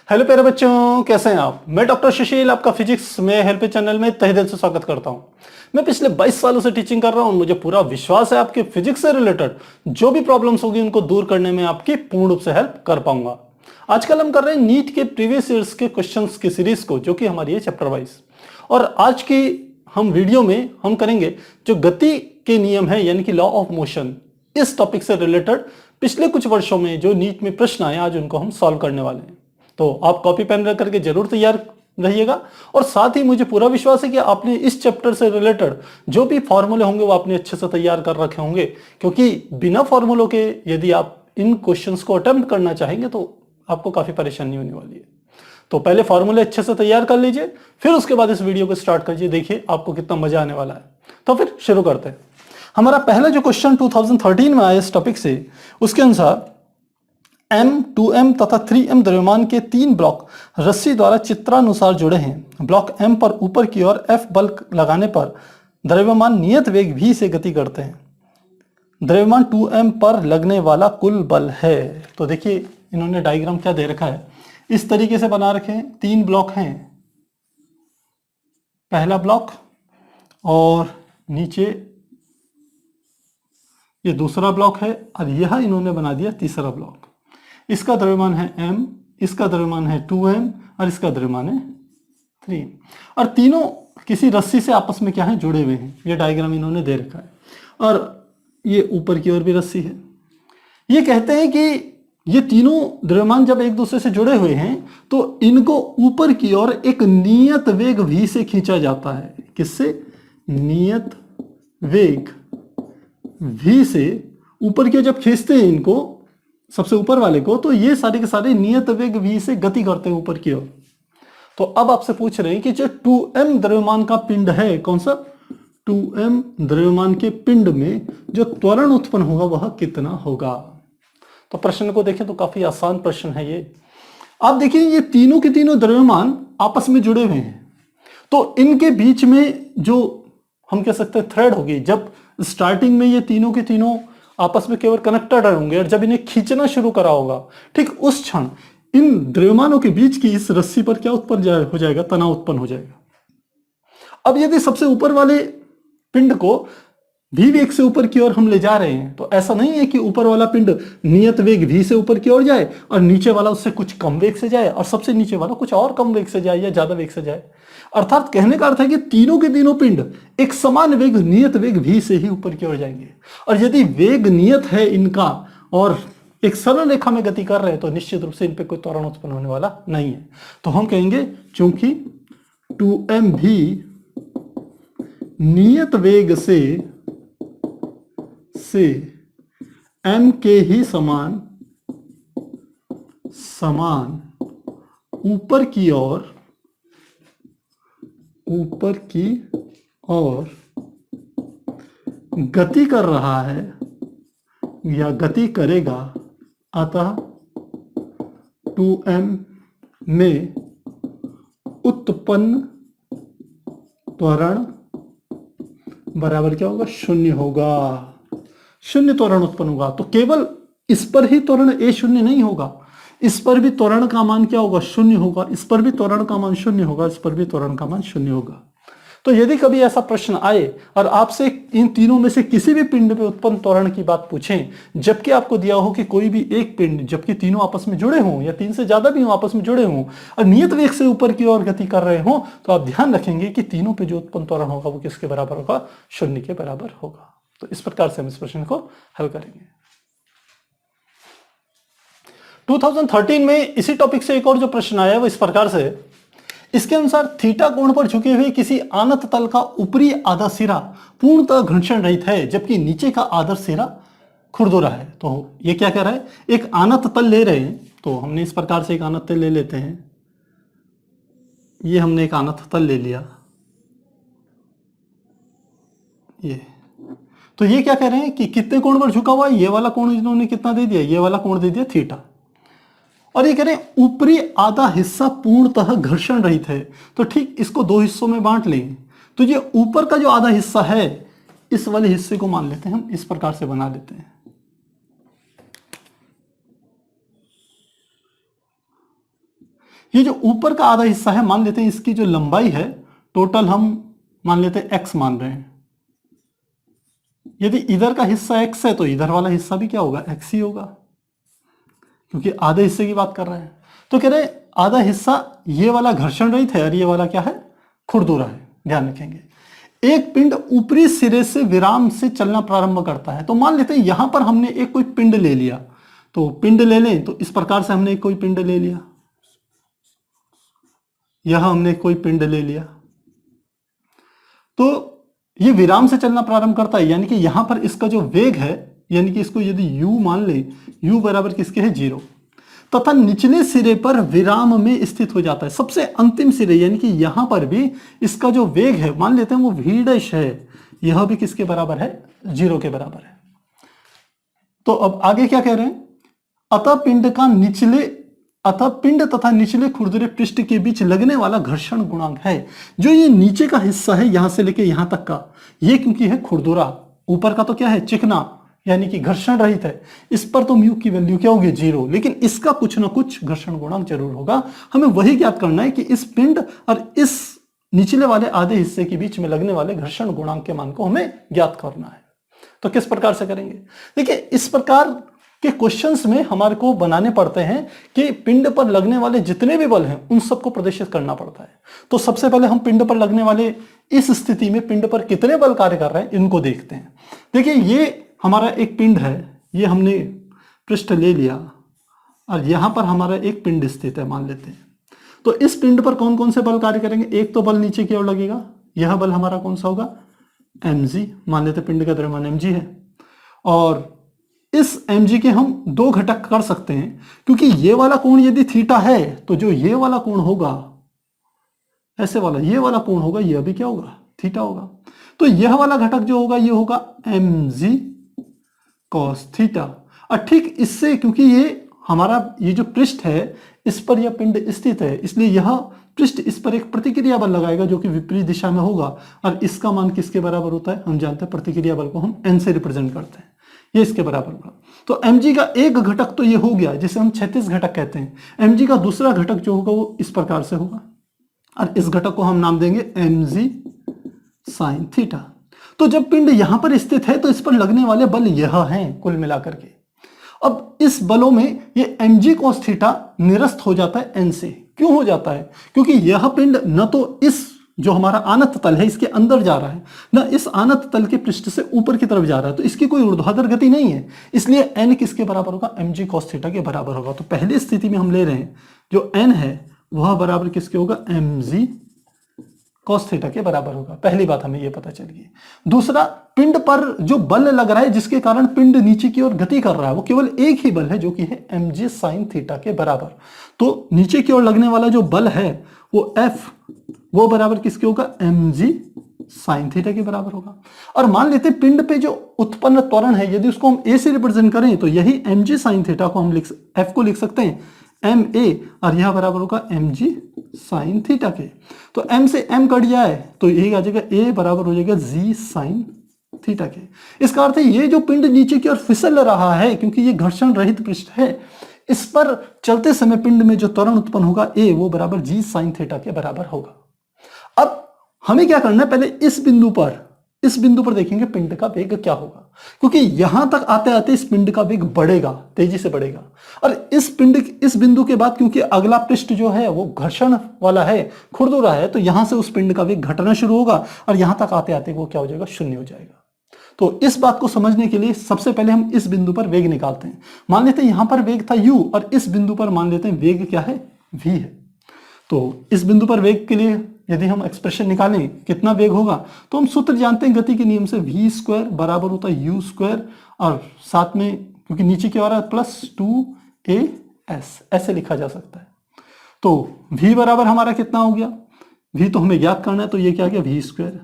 Hello प्यारे बच्चों, कैसे हैं आप। मैं डॉक्टर सुशील आपका फिजिक्स में हेल्प चैनल में तहे दिल से स्वागत करता हूं। मैं पिछले 22 सालों से टीचिंग कर रहा हूं। मुझे पूरा विश्वास है आपके फिजिक्स से रिलेटेड जो भी प्रॉब्लम्स होगी उनको दूर करने में आपकी पूर्ण रूप से हेल्प कर पाऊंगा। आजकल हम कर रहे हैं नीट के प्रीवियस ईयर्स के क्वेश्चंस की सीरीज को, जो कि हमारी है चैप्टर वाइज। और आज की हम वीडियो में हम करेंगे जो गति के नियम है यानी कि लॉ ऑफ मोशन, इस टॉपिक से रिलेटेड पिछले कुछ वर्षों में जो नीट में प्रश्न आए आज उनको हम सॉल्व करने वाले हैं। तो आप कॉपी पेन रख करके जरूर तैयार रहिएगा। और साथ ही मुझे पूरा विश्वास है कि आपने इस चैप्टर से रिलेटेड जो भी फॉर्मूले होंगे वो आपने अच्छे से तैयार कर रखे होंगे, क्योंकि बिना फॉर्मूलों के यदि आप इन क्वेश्चंस को अटेम्प्ट करना चाहेंगे तो आपको काफी परेशानी होने वाली है। तो पहले फॉर्मूले अच्छे से तैयार कर लीजिए, फिर उसके बाद इस वीडियो को स्टार्ट कीजिए। देखिए आपको कितना मजा आने वाला है। तो फिर शुरू करते हैं। हमारा पहला जो क्वेश्चन 2013 में आया इस टॉपिक से, उसके अनुसार M, 2M तथा 3M द्रव्यमान के 3 ब्लॉक रस्सी द्वारा चित्रानुसार जुड़े हैं। ब्लॉक M पर ऊपर की ओर F बल लगाने पर द्रव्यमान नियत वेग v से गति करते हैं। द्रव्यमान 2M पर लगने वाला कुल बल है। तो देखिए इन्होंने डायग्राम क्या दे रखा है, इस तरीके से बना रखे हैं। 3 ब्लॉक हैं, पहला ब्लॉक और नीचे ये दूसरा ब्लॉक है, और यह इन्होंने बना दिया तीसरा ब्लॉक। इसका द्रव्यमान है m, इसका द्रव्यमान है 2m और इसका द्रव्यमान है 3m। और तीनों किसी रस्सी से आपस में क्या है, जुड़े हुए हैं। ये डायग्राम इन्होंने दे रखा है और ये ऊपर की ओर भी रस्सी है। ये कहते हैं कि ये तीनों द्रव्यमान जब एक दूसरे से जुड़े हुए हैं तो इनको ऊपर की ओर एक नियत वेग v से खींचा जाता है। किससे? नियत वेग v से ऊपर की ओर जब खींचते हैं इनको, सबसे ऊपर वाले को, तो ये सारे के सारे नियत वेग v से गति करते हैं ऊपर की ओर। तो अब आपसे पूछ रहे हैं कि जो 2m द्रव्यमान का पिंड है, कौन सा? 2m द्रव्यमान के पिंड में जो त्वरण उत्पन्न होगा वह कितना होगा। तो प्रश्न को देखें तो काफी आसान प्रश्न है ये। आप देखिए ये तीनों के तीनों द्रव्यमान आपस में जुड़े हुए हैं, तो इनके बीच में जो हम कह सकते हैं थ्रेड होगी, जब स्टार्टिंग में ये तीनों के तीनों आपस में केवल कनेक्टेड होंगे और जब इन्हें खींचना शुरू करा होगा, ठीक उस क्षण इन द्रव्यमानों के बीच की इस रस्सी पर क्या उत्पन्न हो जाएगा? तनाव उत्पन्न हो जाएगा। अब यदि सबसे ऊपर वाले पिंड को v वेग से ऊपर की ओर हम ले जा रहे हैं, तो ऐसा नहीं है कि ऊपर वाला पिंड नियत वेग v से ऊपर की ओर जाए और नीचे वाला उससे कुछ कम वेग से जाए और सबसे नीचे वाला कुछ और कम वेग से जाए या ज्यादा वेग से जाए। अर्थात कहने का अर्थ है कि तीनों के तीनों पिंड एक समान वेग, नियत वेग v से ही ऊपर की ओर जाएंगे। और यदि वेग नियत है इनका और एक सरल रेखा में गति कर रहे हैं तो निश्चित रूप से इन पे कोई त्वरण उत्पन्न होने वाला नहीं है। तो हम कहेंगे चूंकि 2m भी नियत वेग से m के ही समान ऊपर की ओर गति कर रहा है या गति करेगा, अतः 2m में उत्पन्न त्वरण बराबर क्या होगा? शून्य होगा। शून्य त्वरण उत्पन्न होगा। तो केवल इस पर ही त्वरण a शून्य नहीं होगा, इस पर भी त्वरण का मान क्या होगा? शून्य होगा। इस पर भी त्वरण का मान शून्य होगा, इस पर भी त्वरण का मान शून्य होगा। तो यदि कभी ऐसा प्रश्न आए और आपसे इन तीनों में से किसी भी पिंड पे उत्पन्न त्वरण की बात पूछें, जबकि आपको दिया हो कि कोई भी एक पिंड, जबकि तीनों आपस में जुड़े हों या तीन से ज्यादा भी हों आपस में जुड़े हों और नियत वेग से ऊपर की ओर गति कर रहे हों, तो आप ध्यान रखेंगे कि तीनों पे जो उत्पन्न त्वरण होगा वो किसके बराबर होगा? शून्य के बराबर होगा। तो इस प्रकार से हम इस प्रश्न को हल करेंगे। 2013 में इसी टॉपिक से एक और जो प्रश्न आया वो इस प्रकार से, इसके अनुसार थीटा कोण पर झुके हुए किसी आनत तल का ऊपरी आधा सिरा पूर्णतः घर्षण रहित है, जबकि नीचे का आधा सिरा खुरदुरा है। तो ये क्या कह रहा है? एक आनत तल ले रहे हैं, तो हमने इस प्रकार से एक आनत तल ले लेते हैं। ये हमने एक आनत तल ले लिया, ये तो ये क्या कह रहे हैं कि कितने कोण पर झुका हुआ है? ये वाला कोण इन्होंने कितना दे दिया? ये वाला कोण दे दिया थीटा। और ये कह रहे हैं ऊपरी आधा हिस्सा पूर्णतः घर्षण रहित है। तो ठीक इसको दो हिस्सों में बांट लेंगे। तो ये ऊपर का जो आधा हिस्सा है, इस वाले हिस्से को मान लेते हैं हम, इस प्रकार से बना लेते हैं। ये जो ऊपर का आधा हिस्सा है, मान लेते हैं इसकी जो लंबाई है टोटल हम मान लेते हैं x मान रहे हैं। यदि इधर का हिस्सा x है तो इधर वाला हिस्सा भी क्या होगा, x ही होगा, क्योंकि आधे हिस्से की बात कर रहे हैं। तो कह रहे आधा हिस्सा ये वाला घर्षण रहित है और ये वाला क्या है, खुरदुरा है। ध्यान रखेंगे, एक पिंड ऊपरी सिरे से विराम से चलना प्रारंभ करता है। तो मान लेते हैं यहां पर हमने एक कोई पिंड ले लिया, तो पिंड ले लें तो इस प्रकार से हमने एक कोई पिंड ले लिया, यहां हमने कोई पिंड ले लिया, तो ये विराम से चलना प्रारंभ करता है, यानी कि यहां पर इसका जो वेग है, यानी कि इसको यदि u मान ले, u बराबर किसके है 0, तथा निचले सिरे पर विराम में स्थित हो जाता है। सबसे अंतिम सिरे यानी कि यहां पर भी इसका जो वेग है मान लेते हैं वो v' है, यह भी किसके बराबर है, 0 के बराबर है। तो अब आगे क्या कह रहे हैं, अतः पिंड तथा निचले खुरदुरे पृष्ठ के बीच लगने वाला घर्षण गुणांक है। जो ये नीचे का हिस्सा है यहां से लेके यहां तक का, ये क्योंकि है खुरदुरा, ऊपर का तो क्या है चिकना, यानी कि घर्षण रहित है, इस पर तो म्यू की वैल्यू क्या होगी 0, लेकिन इसका कुछ ना कुछ घर्षण गुणांक जरूर होगा। हमें वही ज्ञात करना है कि इस पिंड और इस निचले वाले आधे हिस्से के बीच में लगने वाले घर्षण गुणांक के मान को हमें ज्ञात करना है। तो किस प्रकार से करेंगे, देखिए इस प्रकार के क्वेश्चंस में हमारे को बनाने पड़ते हैं कि पिंड पर लगने वाले जितने भी बल हैं उन सबको प्रदर्शित करना पड़ता है। तो सबसे पहले हम पिंड पर लगने वाले, इस स्थिति में पिंड पर कितने बल कार्य कर रहे हैं इनको देखते हैं। देखिए ये हमारा एक पिंड है, ये हमने पृष्ठ ले लिया और यहां पर हमारा एक पिंड स्थित है मान लेते हैं। तो इस पिंड पर कौन कौन से बल कार्य करेंगे, एक तो बल नीचे की ओर लगेगा, यह बल हमारा कौन सा होगा mg, मान लेते पिंड का द्रव्यमान mg है, और इस mg के हम दो घटक कर सकते हैं, क्योंकि ये वाला कोण यदि थीटा है तो जो ये वाला कोण होगा, ऐसे वाला ये वाला कोण होगा, यह भी क्या होगा थीटा होगा। तो यह वाला घटक जो होगा ये होगा mg cos थीटा। और ठीक इससे, क्योंकि ये हमारा ये जो पृष्ठ है इस पर यह पिंड स्थित है, इसलिए यह पृष्ठ इस पर एक प्रतिक्रिया बल लगाएगा जो कि विपरीत दिशा में होगा, और इसका मान किसके बराबर होता है, हम जानते हैं प्रतिक्रिया बल को हम n से रिप्रेजेंट करते हैं, ये इसके बराबर होगा। तो mg का एक घटक तो ये हो गया जिसे हम क्षैतिज घटक कहते हैं। mg का दूसरा घटक जो होगा वो इस प्रकार से होगा, और इस घटक को हम नाम देंगे mg sin थीटा। तो जब पिंड यहां पर स्थित है तो इस पर लगने वाले बल यह हैं कुल मिलाकर के। अब इस बलों में ये mg cos थीटा निरस्त हो जाता है n से। क्यों हो जाता है, क्योंकि यह पिंड न तो इस जो हमारा आनत तल है इसके अंदर जा रहा है, न इस आनत तल के पृष्ठ से ऊपर की तरफ जा रहा है, तो इसकी कोई ऊर्ध्वाधर गति नहीं है, इसलिए n किसके बराबर होगा, mg cos थीटा के बराबर होगा। तो पहली स्थिति में हम ले रहे हैं जो n है वह बराबर किसके होगा, mg cos थीटा के बराबर होगा। पहली बात हमें यह पता चल गई। दूसरा, पिंड पर जो बल लग रहा है जिसके कारण पिंड नीचे की ओर गति कर रहा है वो केवल एक ही बल है जो कि है mg sin थीटा के बराबर। तो नीचे की ओर लगने वाला जो बल है वो F, वो बराबर किसके होगा, mg sin थीटा के बराबर होगा। और मान लेते पिंड पे जो उत्पन्न त्वरण है यदि उसको हम a से रिप्रेजेंट करें तो यही mg sin थीटा को हम F को लिख सकते हैं ma, और यह बराबर होगा mg sin थीटा के। तो m से m कट जाए तो यही आ जाएगा a बराबर हो जाएगा g sin थीटा के। इसका अर्थ है ये जो पिंड नीचे की ओर फिसल रहा है क्योंकि ये घर्षण रहित पृष्ठ है, इस पर चलते समय पिंड में जो त्वरण उत्पन्न होगा a वो बराबर g sin थीटा के बराबर होगा। अब हमें क्या करना है, पहले इस बिंदु पर देखेंगे पिंड का वेग क्या होगा, क्योंकि यहां तक आते आते इस पिंड का वेग बढ़ेगा, तेजी से बढ़ेगा। और इस बिंदु के बाद क्योंकि अगला पृष्ठ जो है वो घर्षण वाला है, खुरदुरा है, तो यहां से उस पिंड का वेग घटना शुरू होगा और यहां तक आते आते वो क्या हो जाएगा, शून्य हो जाएगा। तो इस बात को समझने के लिए सबसे पहले हम इस बिंदु पर वेग निकालते हैं। मान लेते हैं यहां पर वेग था u और इस बिंदु पर मान लेते हैं वेग क्या है, v है। तो इस बिंदु पर वेग के लिए यदि हम एक्सप्रेशन निकालें कितना वेग होगा, तो हम सूत्र जानते हैं गति के नियम से, v स्क्वायर बराबर होता है u स्क्वायर, और साथ में क्योंकि नीचे की ओर है प्लस 2as, ऐसे लिखा जा सकता है। तो v बराबर हमारा कितना हो गया, v तो हमें ज्ञात करना है, तो ये क्या गया v स्क्वायर,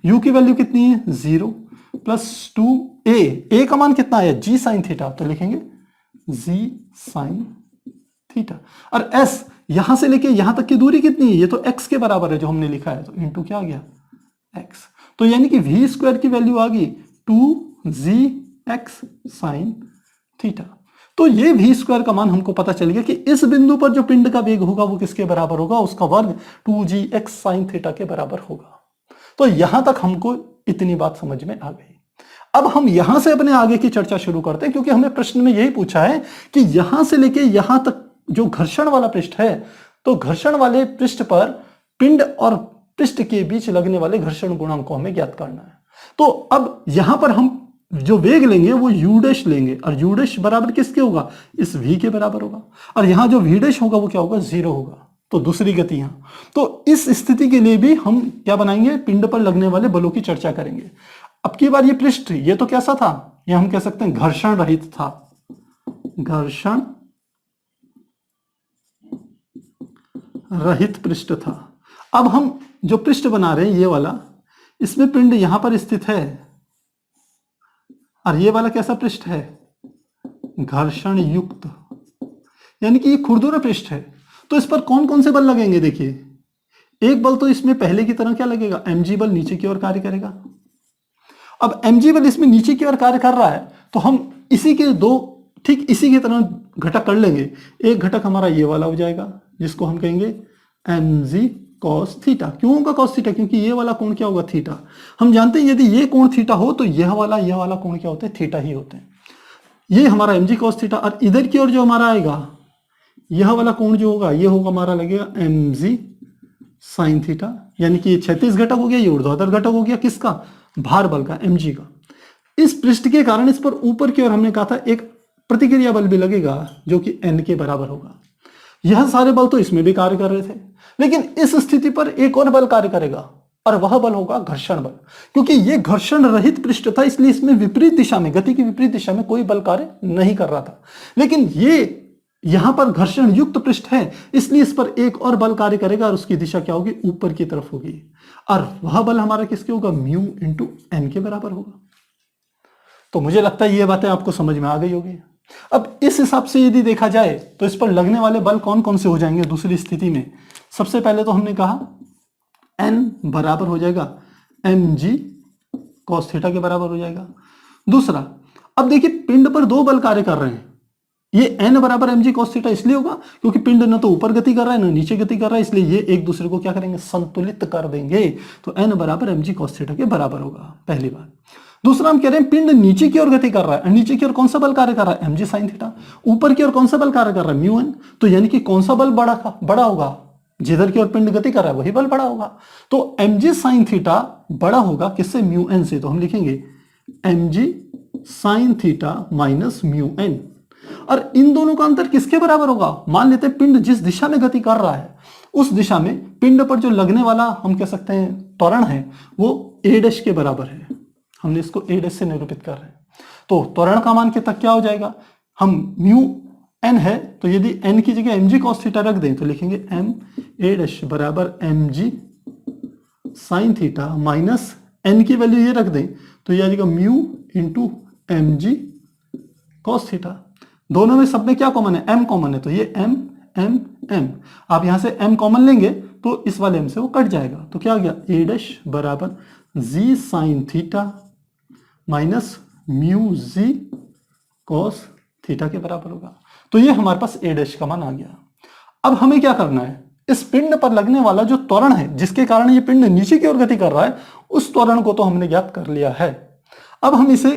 u की वैल्यू कितनी है 0 प्लस 2a का मान कितना है g sin थीटा, तो लिखेंगे g sin थीटा। और s यहां से लेके यहां तक की दूरी कितनी है, ये तो x के बराबर है जो हमने लिखा है, तो इनटू क्या आ गया x। तो यानी कि v स्क्वायर की वैल्यू आ गई 2gx sin थीटा। तो ये v स्क्वायर का मान हमको पता चल गया कि इस बिंदु पर जो पिंड का वेग होगा वो किसके बराबर होगा, उसका वर्ग 2gx साइन थीटा के बराबर होगा। तो यहां तक हमको इतनी बात समझ में आ गई। अब हम यहां से अपने आगे की चर्चा शुरू करते हैं, क्योंकि हमें प्रश्न में यही पूछा है कि यहां से लेके यहां तक जो घर्षण वाला पृष्ठ है, तो घर्षण वाले पृष्ठ पर पिंड और पृष्ठ के बीच लगने वाले घर्षण गुणांक को हमें ज्ञात करना है। तो अब यहां पर हम जो वेग लेंगे वो u डैश लेंगे, और u डैश बराबर किसके होगा, इस v के बराबर होगा, और यहां जो v डैश होगा वो क्या होगा, 0 होगा। तो दूसरी गति यहां, तो इस स्थिति के लिए भी हम क्या बनाएंगे, पिंड पर लगने वाले बलों की चर्चा करेंगे। अब की बार ये पृष्ठ, ये तो कैसा था, ये हम कह सकते हैं घर्षण रहित था, घर्षण रहित पृष्ठ था। अब हम जो पृष्ठ बना रहे हैं ये वाला, इसमें पिंड यहां पर स्थित है, और ये वाला कैसा पृष्ठ है, घर्षण युक्त, यानी कि ये खुरदुरा पृष्ठ है। तो इस पर कौन कौन से बल लगेंगे, देखिए एक बल तो इसमें पहले की तरह क्या लगेगा, mg बल नीचे की ओर कार्य करेगा। अब mg बल इसमें नीचे की ओर कार्य कर रहा है, तो हम इसी के दो ठीक इसी की तरह घटक कर लेंगे। एक घटक हमारा ये वाला हो जाएगा जिसको हम कहेंगे mg cos थीटा। क्यों होगा cos थीटा, क्योंकि ये वाला कोण क्या होगा, थीटा। हम जानते हैं यदि ये कोण थीटा हो तो यह वाला कोण क्या होते हैं, थीटा ही होते हैं। ये हमारा mg cos थीटा, और इधर की ओर जो हमारा आएगा यह वाला कोण जो होगा ये होगा हमारा लगेगा mg sin थीटा, यानी कि ये क्षैतिज घटक हो गया, ये ऊर्ध्वाधर घटक हो गया, किसका, भार बल का, mg का। इस पृष्ठ के कारण इस पर ऊपर की ओर हमने कहा था एक प्रतिक्रिया बल भी लगेगा जो कि n के बराबर होगा। यह सारे बल तो इसमें भी कार्य कर रहे थे, लेकिन इस स्थिति पर एक और बल कार्य करेगा, और वह बल होगा घर्षण बल। क्योंकि ये घर्षण रहित पृष्ठ था, इसलिए इसमें विपरीत दिशा में, गति की विपरीत दिशा में कोई बल कार्य नहीं कर रहा था। लेकिन ये यहां पर घर्षण युक्त पृष्ठ है, इसलिए इस पर एक और बल कार्य करेगा, और उसकी दिशा क्या होगी, ऊपर की तरफ होगी, और वह बल हमारा किसके होगा, म्यू इंटू एन के बराबर होगा। तो मुझे लगता है ये बातें आपको समझ में आ गई होगी। अब इस हिसाब से यदि देखा जाए तो इस पर लगने वाले बल कौन कौन से हो जाएंगे दूसरी स्थिति में। सबसे पहले तो हमने कहा n बराबर हो जाएगा mg cos थीटा के बराबर हो जाएगा। दूसरा, अब देखिए पिंड पर दो बल कार्य कर रहे हैं, ये n बराबर mg cos थीटा इसलिए होगा क्योंकि पिंड न तो ऊपर गति कर रहा है न नीचे गति कर रहा है, इसलिए ये एक दूसरे को क्या करेंगे, संतुलित कर देंगे। तो n बराबर mg cos थीटा के बराबर होगा, पहली बात। दूसरा, हम कह रहे हैं पिंड नीचे की ओर गति कर रहा है, नीचे की ओर कौन सा बल कार्य कर रहा है, mg sin थीटा। ऊपर की ओर कौन सा बल कार्य कर रहा है, म्यू n। तो यानी कि कौन सा बल बड़ा होगा, जिधर की ओर पिंड गति कर रहा है वही बल बड़ा होगा। तो mg sin थीटा बड़ा होगा किससे, म्यू n से। तो हम लिखेंगे mg sin theta minus mu n, और इन दोनों का अंतर किसके बराबर होगा, मान लेते हैं पिंड जिस दिशा में गति कर रहा है उस दिशा में पिंड पर जो लगने वाला हम कह सकते हैं त्वरण है वो a डैश के बराबर है। हमने इसको a डैश से निरूपित कर रहे हैं, तो त्वरण का मान कितना क्या हो जाएगा, हम म्यू n है तो यदि n की जगह mg cos थीटा रख दें तो लिखेंगे m a डैश बराबर mg sin theta minus n की वैल्यू ये रख दें तो ये आ जाएगा mu into mg cos theta. दोनों में सब में क्या कॉमन है, m कॉमन है, तो ये m। आप यहां से m कॉमन लेंगे तो इस वाले m से वो कट जाएगा, तो क्या आ गया a डैश बराबर g sin theta minus mu g cos theta के बराबर होगा। तो ये हमारे पास a डैश का मान आ गया। अब हमें क्या करना है, इस पिंड पर लगने वाला जो त्वरण है जिसके कारण ये पिंड नीचे की ओर गति कर रहा है उस त्वरण को तो हमने ज्ञात कर लिया है। अब हम इसे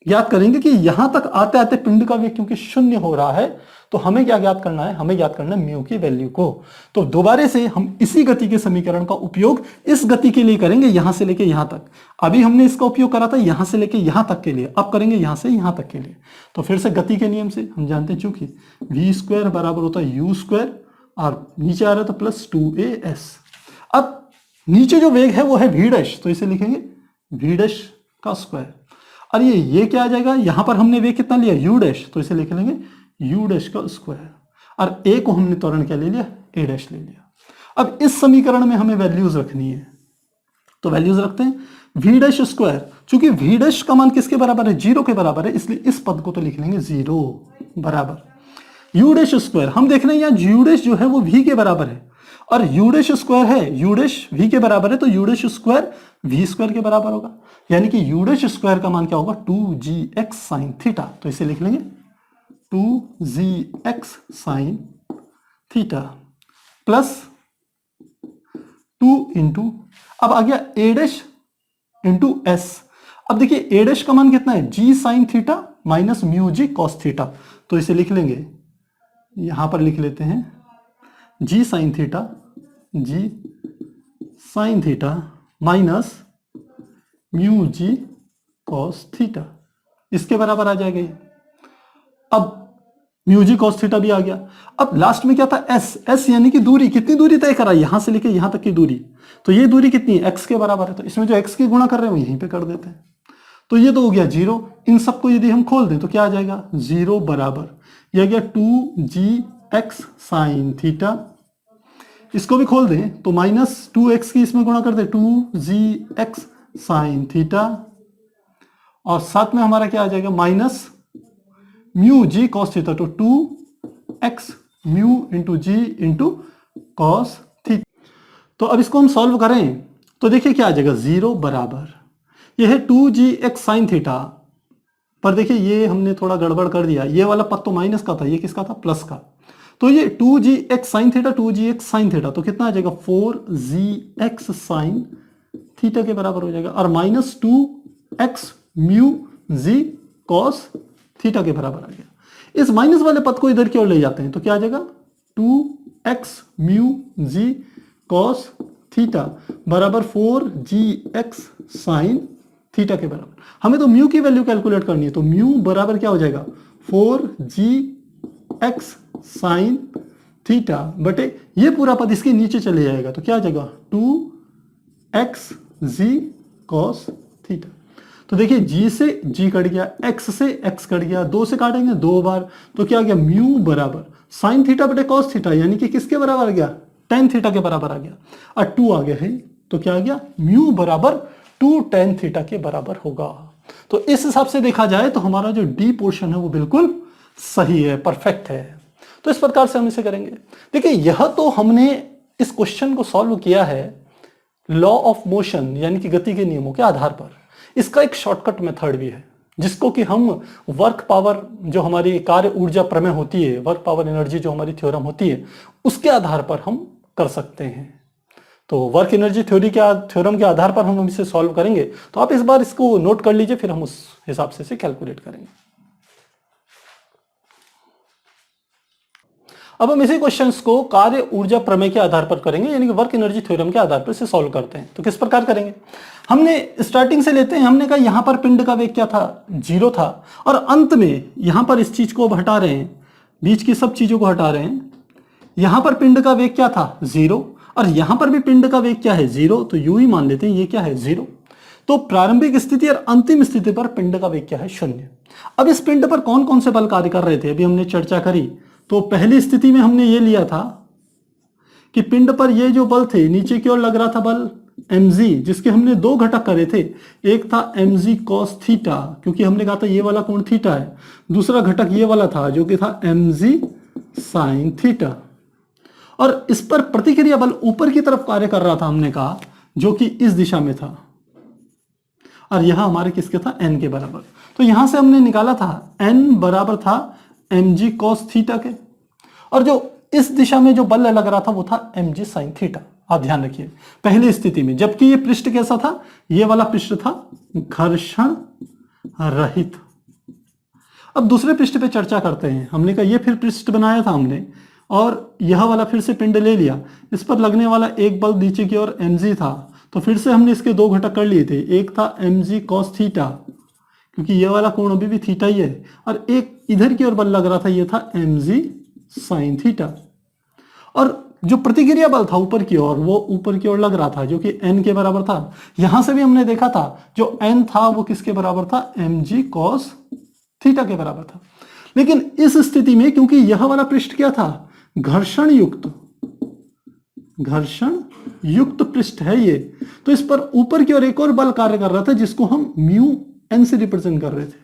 ज्ञात करेंगे कि यहां तक आते आते पिंड का वेग क्योंकि शून्य हो रहा है तो हमें क्या ज्ञात करना है, हमें ज्ञात करना है म्यू की वैल्यू को। तो दोबारा से हम इसी गति के समीकरण का उपयोग इस गति के लिए करेंगे, यहां से लेके यहां तक। अभी हमने इसका उपयोग करा था यहां से लेके यहां तक के लिए, अब करेंगे यहां से यहां तक के लिए। तो फिर से गति के नियम से हम जानते हैं चूंकि v स्क्वायर बराबर होता है u स्क्वायर और नीचे आ रहा था प्लस 2as। अब नीचे जो वेग है वो है v डैश, तो इसे लिखेंगे v डैश का स्क्वायर, और ये क्या आ जाएगा, यहां पर हमने वेग कितना लिया u डैश, तो इसे लिख लेंगे u डैश का स्क्वायर, और a को हमने त्वरण क्या ले लिया, a डैश ले लिया। अब इस समीकरण में हमें वैल्यूज रखनी है, तो वैल्यूज रखते हैं v डैश स्क्वायर। चूंकि v डैश का मान किसके बराबर है, 0 के बराबर है, इसलिए इस पद को तो लिख लेंगे 0 बराबर u डैश स्क्वायर। हम देख रहे हैं यहाँ u डैश जो है वो v के बराबर है और u डैश स्क्वायर है, u डैश v के बराबर है, तो u dash square v square के बराबर होगा, यानी कि u डैश स्क्वायर का मान क्या होगा 2gx sin थीटा। तो इसे लिख लेंगे 2gx sine theta plus 2 into, अब आ गया a डैश इंटू एस। अब देखिए a डैश का मान कितना है, g sine theta minus mu g cos theta. तो इसे लिख लेंगे, यहां पर लिख लेते हैं g sine theta minus mu g cos theta, इसके बराबर आ जाएगा ये। अब म्यू जी कॉस थीटा भी आ गया। अब लास्ट में क्या था, एस यानी कि दूरी, कितनी दूरी तय करा, यहां से लेके यहां तक की दूरी। तो ये दूरी कितनी है, एक्स के बराबर है, तो इसमें जो एक्स की गुणा कर रहे हैं वो यहीं पे कर देते हैं। तो ये तो हो गया 0, इन सबको यदि हम खोल दें तो क्या आ जाएगा, 0 बराबर, यह गया 2gx साइन थीटा। इसको भी खोल दें तो माइनस 2x की इसमें गुणा कर दे, 2gx साइन थीटा, और साथ में हमारा क्या आ जाएगा, minus mu g cos theta, तो 2x म्यू इंटू जी इंटू कॉस थीटा। तो अब इसको हम सॉल्व करें तो देखिए क्या आ जाएगा, 0 बराबर, यह है 2gx साइन थीटा, पर देखिए ये हमने थोड़ा गड़बड़ कर दिया, ये वाला पद तो माइनस का था, ये किसका था, प्लस का। तो ये 2gx sine theta, 2gx sine theta, तो कितना आ जाएगा, 4gx साइन थीटा के बराबर हो जाएगा, और minus 2x mu g cos theta के बराबर आ गया। इस माइनस वाले पद को इधर की ओर ले जाते हैं तो क्या आ जाएगा, 2x mu g cos theta बराबर 4gx साइन थीटा के बराबर। हमें तो म्यू की वैल्यू कैलकुलेट करनी है, तो म्यू बराबर क्या हो जाएगा, 4gx साइन थीटा बटे ये पूरा पद इसके नीचे चले जाएगा, तो क्या आ जाएगा, 2xg कॉस थीटा। तो देखिए g से g कट गया, x से x कट गया, 2 से काटेंगे 2 बार, तो क्या आ गया, म्यू बराबर साइन थीटा बटे कॉस थीटा, यानी कि किसके बराबर आ गया, टेन थीटा के बराबर आ गया, और 2 आ गया है, तो क्या आ गया, म्यू बराबर 2 टेन थीटा के बराबर होगा। तो इस हिसाब से देखा जाए तो हमारा जो डी पोर्शन है वो बिल्कुल सही है, परफेक्ट है। तो इस प्रकार से हम इसे करेंगे। देखिए यह तो हमने इस क्वेश्चन को सॉल्व किया है लॉ ऑफ मोशन यानी कि गति के नियमों के आधार पर। इसका एक शॉर्टकट मेथड भी है जिसको कि हम वर्क पावर, जो हमारी कार्य ऊर्जा प्रमेय होती है, वर्क पावर एनर्जी जो हमारी थ्योरम होती है, उसके आधार पर हम कर सकते हैं। तो वर्क एनर्जी थ्योरम के आधार पर हम इसे सॉल्व करेंगे। तो आप इस बार इसको नोट कर लीजिए, फिर हम उस हिसाब से इसे कैलकुलेट करेंगे। अब हम इसी क्वेश्चंस को कार्य ऊर्जा प्रमेय के आधार पर करेंगे, यानी कि वर्क एनर्जी थ्योरम के आधार पर इसे सॉल्व करते हैं। तो किस प्रकार करेंगे, हमने स्टार्टिंग से लेते हैं, हमने कहा यहां पर पिंड का वेग क्या था, 0 था, और अंत में यहां पर इस चीज को अब हटा रहे हैं, बीच की सब चीजों को हटा रहे हैं। यहां पर पिंड का वेग क्या था, 0, और यहां पर भी पिंड का वेग क्या है, 0, तो यू ही मान लेते हैं ये क्या है, 0। तो प्रारंभिक स्थिति और अंतिम स्थिति पर पिंड का वेग क्या है, 0। अब इस पिंड पर कौन कौन से बल कार्य कर रहे थे, अभी हमने चर्चा करी। तो पहली स्थिति में हमने ये लिया था कि पिंड पर ये जो बल थे, नीचे की ओर लग रहा था बल mg, जिसके हमने 2 घटक करे थे। एक था mg cos थीटा, क्योंकि हमने कहा था ये वाला कोण थीटा है। दूसरा घटक ये वाला था जो कि था mg sin थीटा, और इस पर प्रतिक्रिया बल ऊपर की तरफ कार्य कर रहा था, हमने कहा, जो कि इस दिशा में था, और यह हमारे किसके था, n के बराबर। तो यहां से हमने निकाला था n बराबर था mg cos थीटा के, और जो इस दिशा में जो बल लग रहा था वो था mg sin थीटा। आप ध्यान रखिए पहली स्थिति में, जबकि ये पृष्ठ कैसा था, ये वाला पृष्ठ था घर्षण रहित। अब दूसरे पृष्ठ पे चर्चा करते हैं। हमने कहा ये फिर पृष्ठ बनाया था हमने, और यह वाला फिर से पिंड ले लिया, इस पर लगने वाला एक बल नीचे की ओर mg था, तो फिर से हमने इसके 2 घटक कर लिए थे। एक था mg cos थीटा, क्योंकि ये वाला कोण अभी भी थीटा ही है, और एक इधर की ओर बल लग रहा था, ये था mg sin थीटा। और जो प्रतिक्रिया बल था ऊपर की ओर, वो ऊपर की ओर लग रहा था, जो कि n के बराबर था। यहां से भी हमने देखा था जो n था वो किसके बराबर था, mg cos थीटा के बराबर था। लेकिन इस स्थिति में क्योंकि यह वाला पृष्ठ क्या था, घर्षण युक्त पृष्ठ है ये, तो इस पर ऊपर की ओर एक और बल कार्य कर रहा था, जिसको हम म्यू n से रिप्रेजेंट कर रहे थे।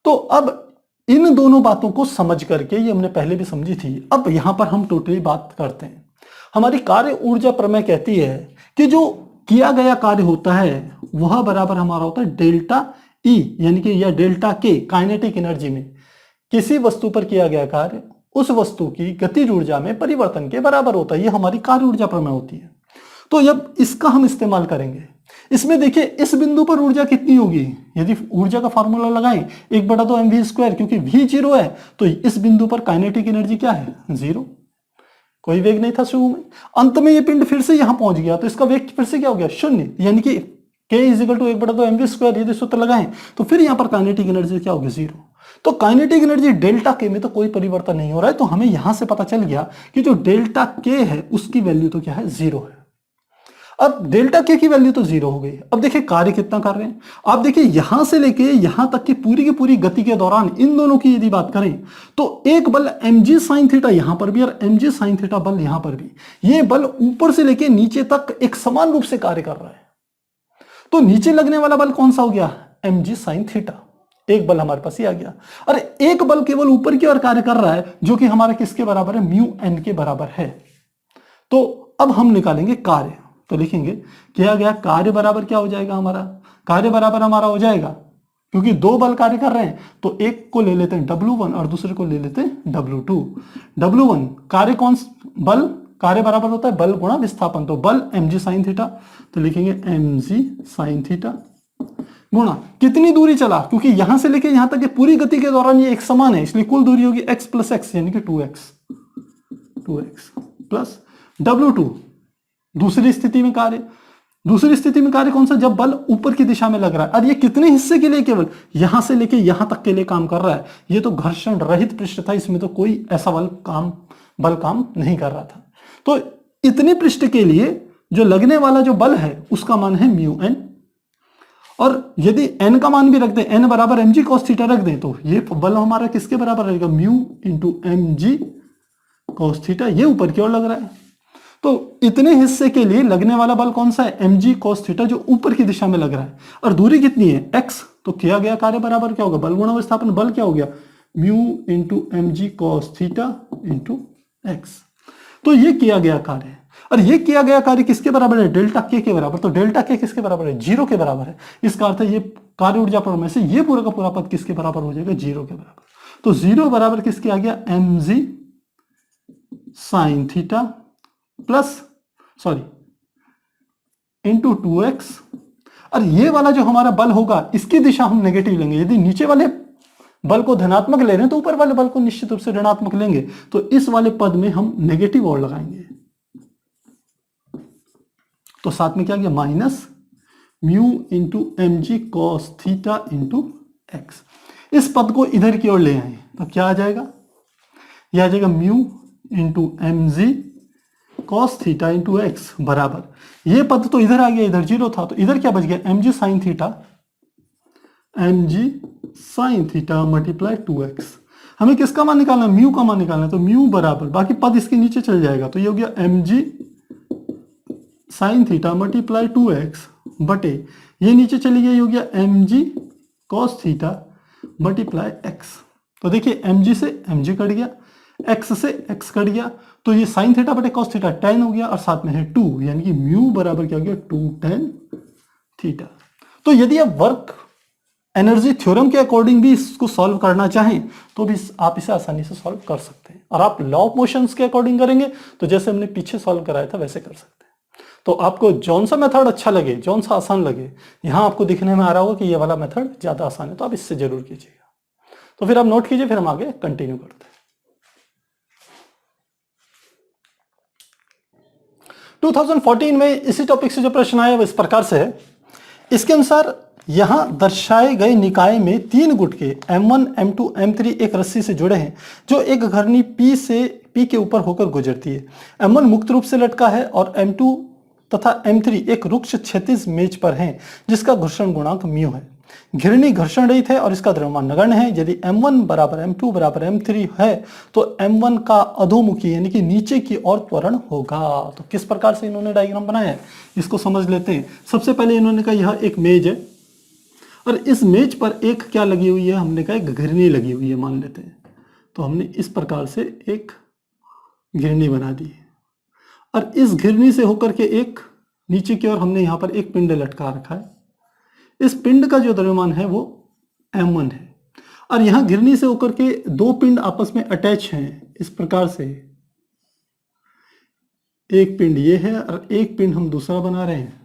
तो अब इन दोनों बातों को समझ करके, ये हमने पहले भी समझी थी, अब यहां पर हम टोटली बात करते हैं। हमारी कार्य ऊर्जा प्रमेय कहती है कि जो किया गया कार्य होता है वह बराबर हमारा होता है डेल्टा ई, यानी कि यह डेल्टा के काइनेटिक एनर्जी में, किसी वस्तु पर किया गया कार्य उस वस्तु की गतिज ऊर्जा में परिवर्तन के बराबर होता है। ये हमारी कार्य ऊर्जा प्रमेय होती है। तो जब इसका हम इस्तेमाल करेंगे, इसमें देखिए इस बिंदु पर ऊर्जा कितनी होगी, यदि ऊर्जा का फार्मूला लगाएं 1/2 mv², क्योंकि v 0 है तो इस बिंदु पर काइनेटिक एनर्जी क्या है, 0। कोई वेग नहीं था शुरू में, अंत में ये पिंड फिर से यहां पहुंच गया तो इसका वेग फिर से क्या हो गया, 0, यानी कि k = 1/2 mv²। यदि सूत्र लगाएं तो फिर यहां पर काइनेटिक एनर्जी क्या होगी, 0। तो काइनेटिक एनर्जी डेल्टा के में तो कोई परिवर्तन नहीं हो रहा है, तो हमें यहां से पता चल गया कि जो डेल्टा के है उसकी वैल्यू तो क्या है, 0 है। अब डेल्टा के की वैल्यू तो 0 हो गई। अब देखिए कार्य कितना कर रहे हैं, आप देखिए यहां से लेके यहां तक की पूरी गति के दौरान इन दोनों की यदि बात करें तो एक बल mg sin थीटा यहां पर भी और mg sin थीटा बल यहां पर भी, ये बल ऊपर से लेके नीचे तक एक समान रूप से कार्य कर रहा है। तो नीचे लगने वाला बल कौन सा हो गया, mg sin थीटा, एक बल हमारे पास ही आ गया। और एक बल केवल ऊपर की ओर कार्य कर रहा है जो कि हमारा किसके बराबर है, म्यू एन के बराबर है। तो अब हम निकालेंगे कार्य, तो लिखेंगे किया गया कार्य बराबर क्या हो जाएगा, हमारा कार्य बराबर हमारा हो जाएगा, क्योंकि दो बल कार्य कर रहे हैं तो एक को ले लेते हैं W1 और दूसरे को ले लेते हैं W2। W1 कार्य कौन, बल कार्य बराबर होता है बल गुणा विस्थापन, तो बल mg sin थीटा, तो लिखेंगे mg sin थीटा गुणा कितनी दूरी चला, क्योंकि यहां से लेके यहां तक के पूरी गति के दौरान ये एक समान है, इसलिए कुल दूरी होगी x + x यानी कि 2x प्लस W2। दूसरी स्थिति में कार्य कौन सा, जब बल ऊपर की दिशा में लग रहा है। और ये कितने हिस्से के लिए, केवल यहां से लेके यहां तक के लिए काम कर रहा है। ये तो घर्षण रहित पृष्ठ था, इसमें तो कोई ऐसा बल काम नहीं कर रहा था। तो इतने पृष्ठ के लिए जो लगने वाला जो बल है उसका मान है म्यू एन, और यदि n का मान भी रख दें, n बराबर mg cos थीटा रख दें, तो ये बल हमारा किसके बराबर रहेगा, mu into mg cos theta, ये ऊपर की ओर लग रहा है। तो इतने हिस्से के लिए लगने वाला बल कौन सा है, mg cos थीटा, जो ऊपर की दिशा में लग रहा है, और दूरी कितनी है, x। तो किया गया कार्य बराबर क्या होगा, बल गुणा विस्थापन, बल क्या हो गया, mu into mg cos theta into x। तो ये किया गया कार्य है, और ये किया गया कार्य किसके बराबर है, डेल्टा के बराबर। तो डेल्टा के किसके बराबर है, 0 के बराबर है। इसका अर्थ है ये कार्य ऊर्जा प्रमेय से ये पूरा का पूरा पद किसके बराबर हो जाएगा, 0 के बराबर। तो 0 बराबर किसके आ गया, mg sin theta into 2x। और ये वाला जो हमारा बल होगा इसकी दिशा हम नेगेटिव लेंगे। यदि नीचे वाले बल को धनात्मक ले रहे हैं तो ऊपर वाले बल को निश्चित रूप से ऋणात्मक लेंगे, तो इस वाले पद में हम नेगेटिव और लगाएंगे। तो साथ में क्या गया, minus mu into mg cos theta into x. इस पद को इधर की ओर ले आए तो क्या आ जाएगा, यह आ जाएगा mu into mg cos theta into x बराबर, ये पद तो इधर आ गया, इधर 0 था, तो इधर क्या बच गया, mg sin theta multiply 2x। हमें किसका मान निकालना है, म्यू का मान निकालना है, तो म्यू बराबर बाकी पद इसके नीचे चल जाएगा, तो ये हो गया mg sin theta multiply 2x बटे ये नीचे चली गई, हो गया mg cos theta multiply x। तो देखिए mg से mg कट गया, x से x कट गया, तो ये sin थीटा बटे cos थीटा tan हो गया, और साथ में है 2, यानी कि म्यू बराबर क्या हो गया, 2 tan थीटा। तो यदि आप वर्क एनर्जी थ्योरम के अकॉर्डिंग भी इसको सॉल्व करना चाहें तो भी आप इसे आसानी से सॉल्व कर सकते हैं, और आप लॉ ऑफ मोशंस के अकॉर्डिंग करेंगे तो जैसे हमने पीछे सॉल्व कराया था वैसे कर सकते हैं। तो आपको जौन सा मेथड अच्छा लगे, जौन सा आसान लगे, यहां आपको दिखने में आ रहा होगा कि ये वाला मेथड ज्यादा आसान है, तो आप इससे जरूर कीजिएगा। तो फिर आप नोट कीजिए, फिर हम आगे कंटिन्यू करते हैं। 2014 में इसी टॉपिक से जो प्रश्न आया वो इस प्रकार से है। इसके अनुसार यहां दर्शाए गए निकाय में 3 गुटके M1, M2, M3 एक रस्सी से जुड़े हैं जो एक घर्षणी P के ऊपर होकर गुजरती है। M1 मुक्त रूप से लटका है और M2 तथा M3 एक रुक्ष क्षैतिज मेज पर हैं जिसका घर्षण गुणांक म्यू है। घिरणी घर्षण रहित है और इसका द्रव्यमान नगण्य है। यदि M1 बराबर M2 बराबर M3 है तो M1 का अधोमुखी यानी कि नीचे की ओर त्वरण होगा। तो किस प्रकार से इन्होंने डायग्राम बनाया है इसको समझ लेते हैं। सबसे पहले इन्होंने कहा यह एक मेज है और इस मेज पर एक क्या लगी हुई है, हमने कहा एक घिरनी लगी हुई है मान लेते हैं। तो हमने इस प्रकार से एक घिरनी बना दी और इस घिरनी से होकर के एक नीचे की ओर हमने यहाँ पर एक पिंड लटका रखा है। इस पिंड का जो द्रव्यमान है वो M1 है और यहां गिरने से होकर के दो पिंड आपस में अटैच हैं इस प्रकार से, एक पिंड ये है और एक पिंड हम दूसरा बना रहे हैं।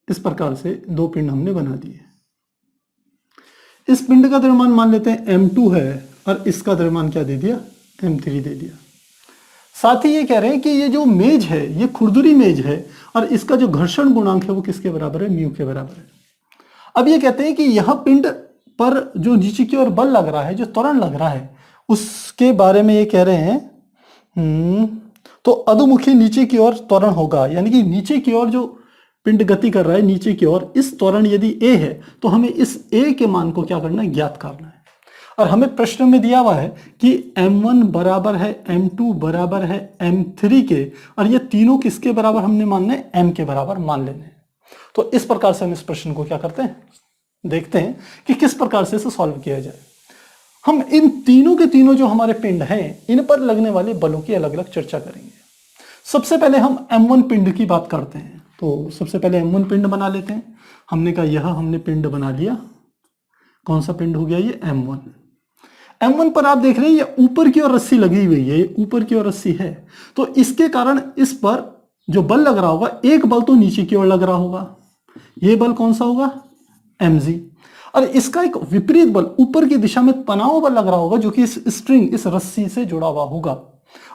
इस प्रकार से दो पिंड हमने बना दिए। इस पिंड का द्रव्यमान मान लेते हैं m2 है और इसका द्रव्यमान क्या दे दिया, m3 दे दिया। साथ ही ये कह रहे हैं कि ये जो मेज है ये खुरदुरी मेज है और इसका जो घर्षण गुणांक है वो किसके बराबर है, म्यू के बराबर है। अब ये कहते हैं कि यह पिंड पर जो नीचे की ओर बल लग रहा है, जो त्वरण लग रहा है, उसके बारे में ये कह रहे हैं तो अधोमुखी नीचे की ओर त्वरण होगा, यानी कि नीचे की ओर जो पिंड गति कर रहा है नीचे की ओर, इस त्वरण यदि a है तो हमें इस a के मान को क्या करना है, ज्ञात करना है। और हमें प्रश्न में दिया हुआ है कि m1 बराबर है m2 बराबर है m3 के, और ये तीनों किसके बराबर हमने मानना है, m के बराबर मान लेने हैं। तो इस प्रकार से हम इस प्रश्न को क्या करते हैं, देखते हैं कि किस प्रकार से इसे सॉल्व किया जाए। हम इन तीनों के तीनों जो हमारे पिंड हैं इन पर लगने वाले बलों की अलग अलग चर्चा करेंगे। सबसे पहले हम m1 पिंड की बात करते हैं। तो सबसे पहले m1 पिंड बना लेते हैं। हमने कहा यह हमने पिंड बना लिया, कौन सा पिंड हो गया, ये m1। m1 पर आप देख रहे हैं ये ऊपर की ओर रस्सी लगी हुई है, ये ऊपर की ओर रस्सी है, तो इसके कारण इस पर जो बल लग रहा होगा, एक बल तो नीचे की ओर लग रहा होगा, ये बल कौन सा होगा, mg। और इसका एक विपरीत बल ऊपर की दिशा में तनाव बल लग रहा होगा जो कि इस स्ट्रिंग, इस रस्सी से जुड़ा हुआ होगा,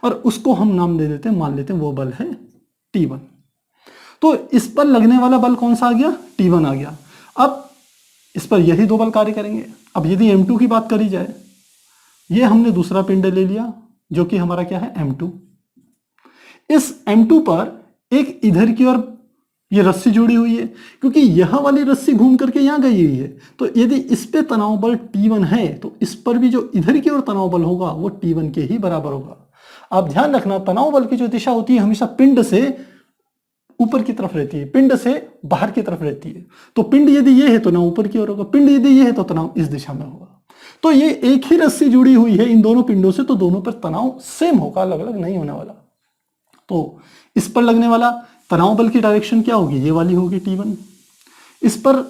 और उसको हम नाम दे देते हैं, मान लेते हैं वो बल है T1। तो इस पर लगने वाला बल कौन सा आ गया, T1 आ गया। अब इस पर यही दो बल कार्य करेंगे। अब यदि m2 की बात करी जाए, ये हमने दूसरा पिंड ले लिया जो कि हमारा क्या है, m2। इस m2 पर एक इधर की ओर ये रस्सी जुड़ी हुई है, क्योंकि यह वाली रस्सी घूम करके यहां गई हुई है, तो यदि इस पे तनाव बल T1 है तो इस पर भी जो इधर की ओर तनाव बल होगा वो T1 के ही बराबर होगा। आप ध्यान रखना, तनाव बल की जो दिशा होती है हमेशा पिंड से ऊपर की तरफ रहती है, पिंड से बाहर की तरफ रहती है। तो पिंड यदि ये है तो ना ऊपर की ओर होगा, पिंड यदि ये है तो तनाव इस दिशा में होगा। तो ये एक ही रस्सी जुड़ी हुई है इन दोनों पिंडों से, तो दोनों पर तनाव सेम होगा, अलग अलग नहीं होने वाला। तो इस पर लगने वाला तनाव बल की डायरेक्शन क्या होगी, ये वाली होगी T1। इस पर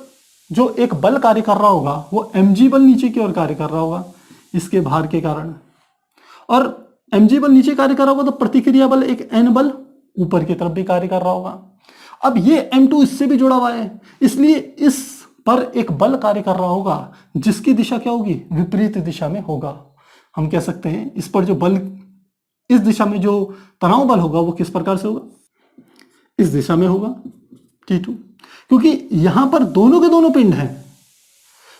जो एक बल कार्य कर रहा होगा वो mg बल नीचे की ओर कार्य कर रहा होगा इसके भार के कारण, और mg बल नीचे कार्य कर रहा होगा तो प्रतिक्रिया बल एक n बल ऊपर की तरफ भी कार्य कर रहा होगा। अब ये m2 इससे भी जुड़ा हुआ है, इसलिए इस पर एक बल कार्य कर रहा होगा जिसकी दिशा क्या होगी, विपरीत दिशा में होगा। हम कह सकते हैं इस पर जो बल, इस दिशा में जो तनाव बल होगा वो किस प्रकार से होगा, इस दिशा में होगा T2, क्योंकि यहां पर दोनों के दोनों पिंड हैं।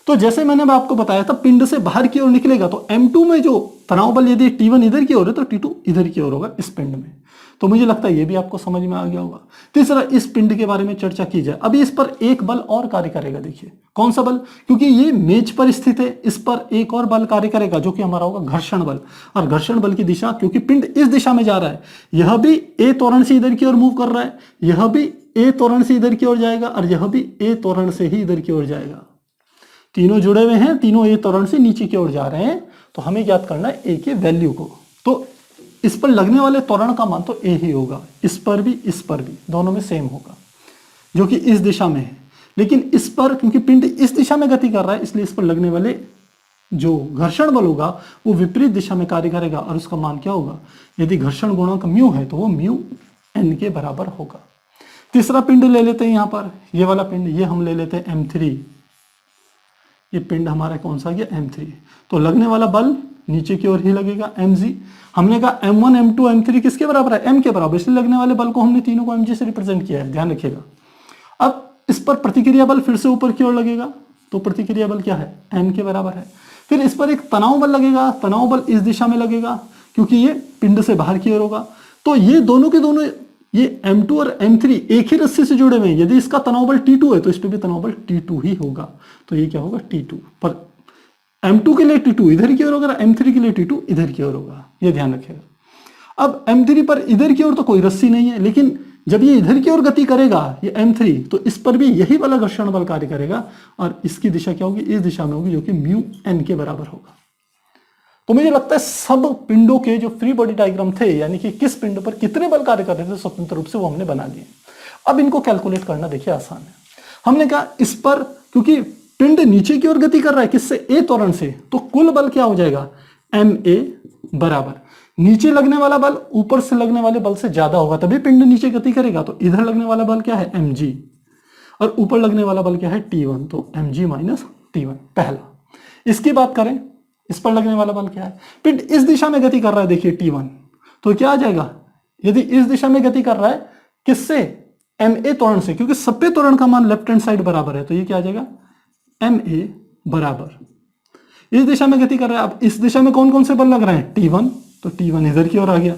तो जैसे मैंने आपको बताया था पिंड से बाहर की ओर निकलेगा तो m2 में जो तनाव बल यदि T1 इधर की ओर है तो T2 इधर की ओर होगा इस पिंड में। तो मुझे लगता है ये भी आपको समझ में आ गया होगा। तीसरा, इस पिंड के बारे में चर्चा की जाए। अभी इस पर एक बल और कार्य करेगा, देखिए कौन सा बल, क्योंकि ये मेज पर स्थित है, इस पर एक और बल कार्य करेगा जो कि हमारा होगा घर्षण बल। और घर्षण बल की दिशा, क्योंकि पिंड इस दिशा में जा रहा है, यह भी a त्वरण से इधर की ओर मूव कर रहा है, यह भी a त्वरण से इधर की ओर जाएगा और यह भी a त्वरण से ही इधर की ओर जाएगा। तीनों जुड़े हुए हैं, तीनों a त्वरण से नीचे की ओर जा रहे हैं, तो हमें ज्ञात करना है a के वैल्यू को। तो इस पर लगने वाले त्वरण का मान तो a ही होगा, इस पर भी दोनों में सेम होगा जो कि इस दिशा में है। लेकिन इस पर क्योंकि पिंड इस दिशा में गति कर रहा है इसलिए इस पर लगने वाले जो घर्षण बल होगा वो विपरीत दिशा में कार्य करेगा और उसका मान क्या होगा, यदि घर्षण गुणांक म्यू है तो वो म्यू n के बराबर होगा। तीसरा पिंड ले लेते हैं, यहां पर ये वाला पिंड, ये हम ले लेते हैं m3। ये पिंड हमारा कौन सा गया, m3। तो लगने वाला बल नीचे की ओर ही लगेगा, mg। हमने कहा m1 m2 m3 किसके बराबर है, m के बराबर, इसलिए लगने वाले बल को हमने तीनों को mg से रिप्रेजेंट किया है, ध्यान रखिएगा। अब इस पर प्रतिक्रिया बल फिर से ऊपर की ओर लगेगा, तो प्रतिक्रिया बल क्या है, m के बराबर है। फिर इस पर एक तनाव बल लगेगा, तनाव बल इस दिशा में लगेगा क्योंकि ये पिंड से बाहर की ओर होगा। तो ये दोनों के दोनों, ये m2 और m3 एक ही रस्सी से जुड़े हुए हैं, यदि इसका तनाव बल T2 है तो इस पर भी तनाव बल T2 ही होगा। तो ये क्या होगा, T2 पर m2 के लिए T2 इधर की ओर होगा, m3 के लिए T2 इधर की ओर होगा, ये ध्यान रखिएगा। अब m3 पर इधर की ओर तो कोई रस्सी नहीं है, लेकिन जब ये इधर की ओर गति करेगा ये m3, तो इस पर भी यही वाला घर्षण बल कार्य करेगा और इसकी दिशा क्या होगी, इस दिशा में होगी जो कि म्यू n के बराबर होगा। तो मुझे लगता है सब पिंडों के जो फ्री बॉडी डायग्राम थे, यानी कि किस पिंड पर कितने बल कार्य कर रहे थे स्वतंत्र रूप से, वो हमने बना लिए। अब इनको कैलकुलेट करना देखिए आसान है। हमने कहा इस पर, क्योंकि पिंड नीचे की ओर गति कर रहा है किससे, ए त्वरण से, तो कुल बल क्या हो जाएगा, एम ए बराबर नीचे लगने वाला बल ऊपर से लगने वाले बल से ज्यादा होगा तभी पिंड नीचे गति करेगा, तो इधर लगने वाला बल क्या है, एम जी, और ऊपर लगने वाला बल क्या है, T1, तो mg माइनस T1 पहला। इसकी बात करें, इस पर लगने वाला बल क्या है, पिंड इस दिशा में गति कर रहा है, देखिए T1, तो क्या आ जाएगा, यदि इस दिशा में गति कर रहा है किससे, ma त्वरण से, क्योंकि सब पे त्वरण का मान लेफ्ट हैंड साइड बराबर है, तो ये क्या आ जाएगा, ma बराबर इस दिशा में गति कर रहा है। अब इस दिशा में कौन कौन से बल लग रहे हैं, T1, तो T1 इधर की ओर आ गया,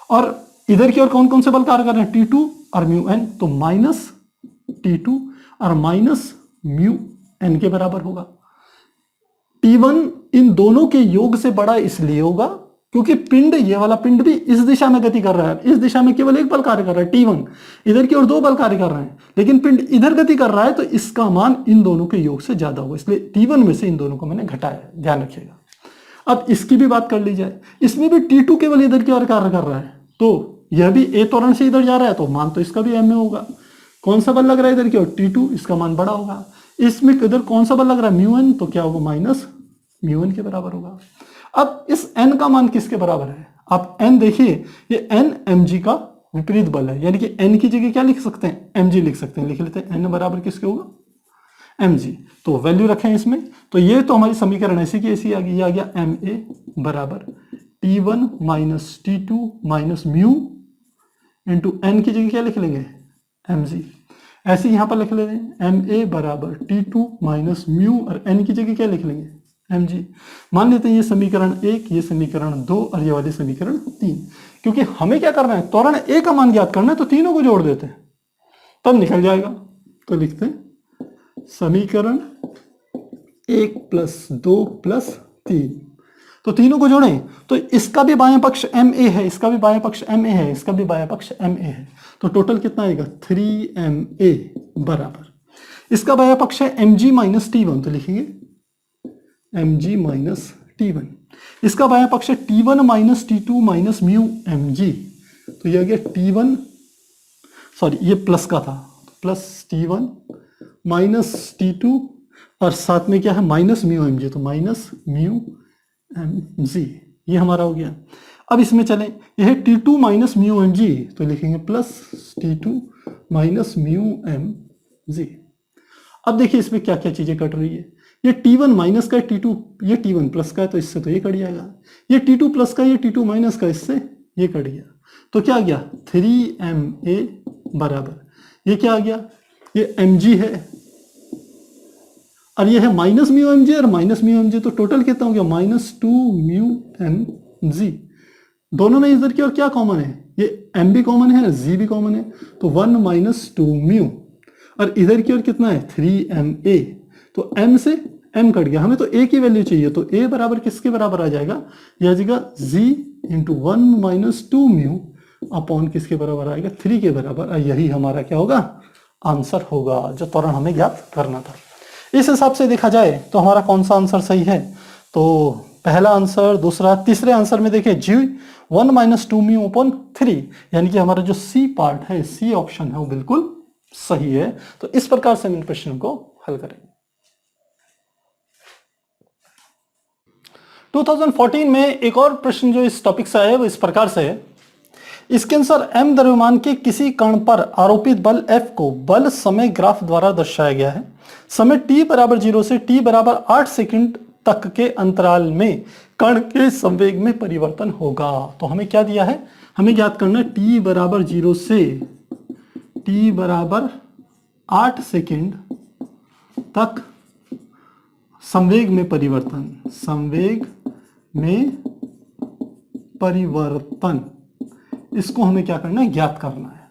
और इधर की ओर कौन कौन से बल कार्य कर रहे हैं, T2 और म्यू एन, तो माइनस T2 और माइनस म्यू एन के बराबर होगा। T1 इन दोनों के योग से बड़ा इसलिए होगा क्योंकि पिंड, ये वाला पिंड भी इस दिशा में गति कर रहा है, इस दिशा में केवल एक बल कार्य कर रहा है T1, इधर की ओर दो बल कार्य कर रहे हैं, लेकिन पिंड इधर गति कर रहा है तो इसका मान इन दोनों के योग से ज्यादा होगा, इसलिए T1 में से इन दोनों को मैंने घटाया, ध्यान रखिएगा। अब इसकी भी बात कर ली जाए, इसमें भी T2 केवल इधर की ओर कार्य कर रहा है, तो यह भी ए त्वरण से इधर जा रहा है, तो मान तो इसका भी एम में होगा। कौन सा बल लग रहा है इधर की ओर, T2, इसका मान बड़ा होगा। इसमें इधर कौन सा बल लग रहा है, म्यू एन, तो क्या होगा, माइनस म्यू एन के बराबर होगा। अब इस एन का मान किसके बराबर है, आप एन देखिए, ये एन एम जी का विपरीत बल है, यानी कि एन की जगह क्या लिख सकते हैं, एम जी लिख सकते हैं, लिख लेते हैं एन बराबर किसके होगा, एम जी, तो वैल्यू रखें इसमें, तो ये तो हमारी समीकरण ऐसी की ऐसी आ गई, आ गया एम ए बराबर T1 minus T2 minus mu into n की जगह क्या लिख लेंगे, एम जी, ऐसे यहां पर लिख लेते हैं एम ए बराबर T2 माइनस म्यू, और एन की जगह क्या लिख लेंगे, एम जी। मान लेते हैं ये समीकरण 1, ये समीकरण 2 और ये वाली समीकरण 3, क्योंकि हमें क्या करना है, त्वरण ए का मान ज्ञात करना है, तो तीनों को जोड़ देते हैं तब निकल जाएगा। तो लिखते हैं समीकरण 1 प्लस 2 प्लस 3, तो तीनों को जोड़ें तो इसका भी बायां पक्ष एम ए है, इसका भी बायां पक्ष एम ए है, इसका भी बायां पक्ष एम ए है, तो टोटल कितना आएगा 3ma बराबर, इसका बायां पक्ष है mg माइनस T1, तो लिखेंगे mg माइनस T1, इसका बायां पक्ष है T1 minus T2 minus mu mg, तो ये आ गया T1, सॉरी ये प्लस का था, प्लस T1 माइनस T2 और साथ में क्या है माइनस म्यू mg, तो माइनस म्यू mg, ये हमारा हो गया। अब इसमें चलें, यह है T2 माइनस म्यू mg, तो लिखेंगे plus T2 minus mu mg। अब देखिए इसमें क्या क्या चीजें कट रही है, ये T1 माइनस का है, T2 ये T1 प्लस का है, तो इससे तो ये कट जाएगा, ये T2 प्लस का, ये T2 माइनस का, इससे ये कट गया, तो क्या आ गया 3ma बराबर, ये क्या आ गया, ये mg है और ये है माइनस म्यू mg और माइनस म्यू mg, तो टोटल कितना हो गया माइनस 2 म्यू mg। दोनों में इधर की और क्या कॉमन है, ये m भी कॉमन है g भी कॉमन है, तो 1 माइनस 2 म्यू, और इधर की ओर कितना है 3ma, तो m से m कट गया, हमें तो a की वैल्यू चाहिए, तो a बराबर किसके बराबर आ जाएगा, यह आ जाएगा g into 1 minus 2 mu upon किसके बराबर आएगा 3 के बराबर, और यही हमारा क्या होगा आंसर होगा जो त्वरण हमें ज्ञात करना था। इस हिसाब से देखा जाए तो हमारा कौन सा आंसर सही है, तो पहला आंसर, दूसरा, तीसरे आंसर में देखिए जी 1 माइनस 2 म्यू अपॉन 3, यानी कि हमारा जो सी पार्ट है, सी ऑप्शन है वो बिल्कुल सही है। तो इस प्रकार से हम इन प्रश्नों को हल करेंगे। 2014 में एक और प्रश्न जो इस टॉपिक से है वो इस प्रकार से है, इसके अनुसार m द्रव्यमान के किसी कण पर आरोपित बल F को बल समय ग्राफ द्वारा दर्शाया गया है। समय t बराबर 0 से t बराबर 8 सेकंड तक के अंतराल में कण के संवेग में परिवर्तन होगा। तो हमें क्या दिया है, हमें ज्ञात करना है t बराबर 0 से t बराबर 8 सेकंड तक संवेग में परिवर्तन, संवेग में परिवर्तन, इसको हमें क्या करना है, ज्ञात करना है।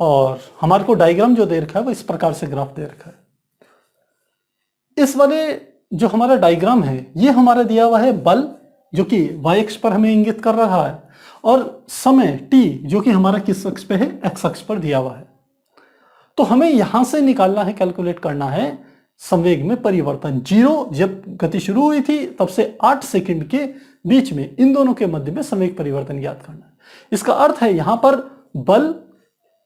और हमारे को डायग्राम जो दे रखा है वो इस प्रकार से ग्राफ दे रखा है। इस वाले जो हमारा डायग्राम है ये हमारा दिया हुआ है बल जो कि y अक्ष पर हमें इंगित कर रहा है, और समय t जो कि हमारा किस अक्ष पे है, x अक्ष पर दिया हुआ है। तो हमें यहां से निकालना है, कैलकुलेट करना है संवेग में परिवर्तन। 0 जब गति शुरू हुई थी तब से 8 सेकंड के बीच में इन दोनों के मध्य में संवेग परिवर्तन ज्ञात करना है। इसका अर्थ है यहां पर बल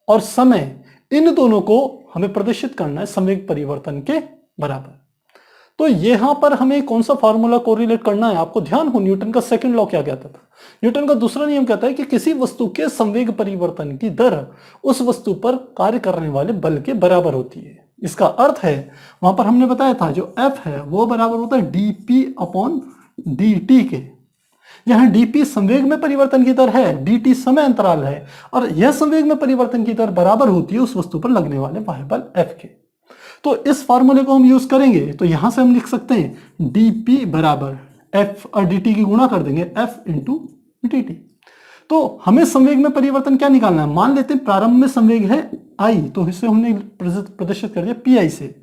और समय इन दोनों को हमें प्रदर्शित करना है संवेग परिवर्तन के बराबर। तो यहां पर हमें कौन सा फार्मूला कोरिलेट करना है, आपको ध्यान हो न्यूटन का सेकंड लॉ क्या कहता था। न्यूटन का दूसरा नियम कहता है कि किसी वस्तु के संवेग परिवर्तन की दर उस वस्तु पर कार्य करने वाले बल के बराबर होती है। इसका अर्थ है वहां पर हमने बताया था जो F है वो बराबर होता है dp अपॉन dt के। यहां dp संवेग में परिवर्तन की दर है, dt समय अंतराल है, और यह संवेग में परिवर्तन की दर बराबर होती है उस वस्तु पर लगने वाले बाह्य बल F के। तो इस फार्मूले को हम यूज करेंगे तो यहां से हम लिख सकते हैं dp बराबर f और dt की गुणा कर देंगे f इंटू dt। तो हमें संवेग में परिवर्तन क्या निकालना है, मान लेते हैं प्रारंभ में संवेग है I, तो इसे हमने प्रदर्शित कर दिया pi से।